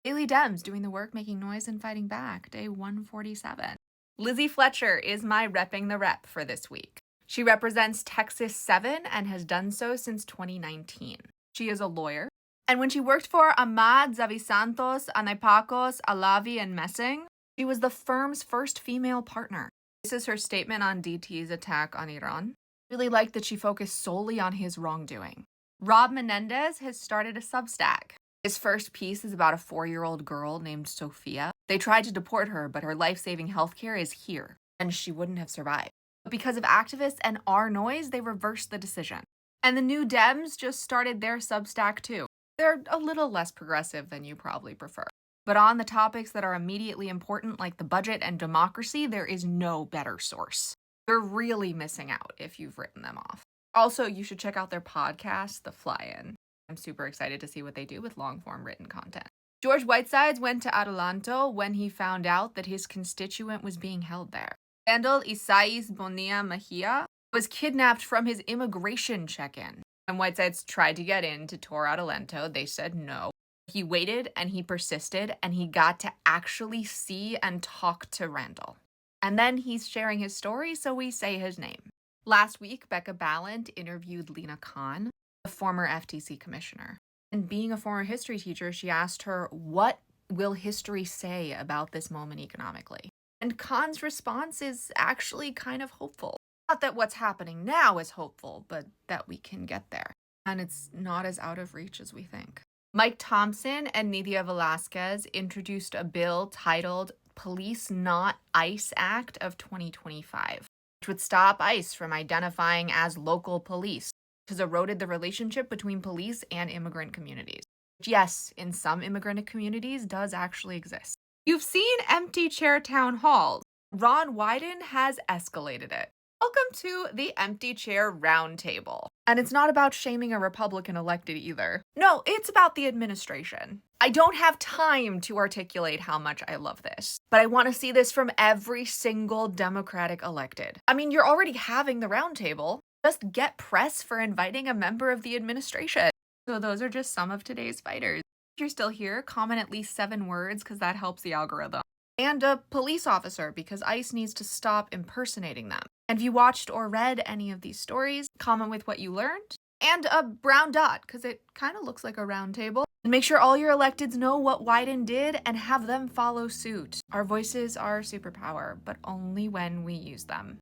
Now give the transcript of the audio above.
Daily Dems doing the work, making noise, and fighting back. Day 147. Lizzie Fletcher is my repping the rep for this week. She represents Texas 7 and has done so since 2019. She is a lawyer. And when she worked for Ahmad Zavisantos, Anaipakos, Alavi, and Messing, she was the firm's first female partner. This is her statement on DT's attack on Iran. Really liked that she focused solely on his wrongdoing. Rob Menendez has started a Substack. His first piece is about a 4-year-old girl named Sophia. They tried to deport her, but her life-saving healthcare is here, and she wouldn't have survived. But because of activists and our noise, they reversed the decision. And the new Dems just started their Substack too. They're a little less progressive than you probably prefer. But on the topics that are immediately important, like the budget and democracy, there is no better source. You're really missing out if you've written them off. Also, you should check out their podcast, The Fly-In. I'm super excited to see what they do with long-form written content. George Whitesides went to Adelanto when he found out that his constituent was being held there. Randall Isais Bonilla Mejia was kidnapped from his immigration check-in. When Whitesides tried to get in to tour Adelanto, they said no. He waited and he persisted and he got to actually see and talk to Randall. And then he's sharing his story, so we say his name. Last week, Becca Ballant interviewed Lena Khan, the former FTC commissioner. And being a former history teacher, she asked her, what will history say about this moment economically? And Khan's response is actually kind of hopeful. Not that what's happening now is hopeful, but that we can get there. And it's not as out of reach as we think. Mike Thompson and Nydia Velasquez introduced a bill titled Police Not ICE Act of 2025, which would stop ICE from identifying as local police, which has eroded the relationship between police and immigrant communities, which, yes, in some immigrant communities does actually exist. You've seen empty chair town halls. Ron Wyden has escalated it. Welcome to the empty chair roundtable. And it's not about shaming a Republican elected either. No, it's about the administration. I don't have time to articulate how much I love this, but I want to see this from every single Democratic elected. I mean, you're already having the roundtable. Just get press for inviting a member of the administration. So those are just some of today's fighters. If you're still here, comment at least 7 words because that helps the algorithm. And a police officer because ICE needs to stop impersonating them. And if you watched or read any of these stories, comment with what you learned. And a brown dot because it kind of looks like a round table. And make sure all your electeds know what Wyden did and have them follow suit. Our voices are superpower, but only when we use them.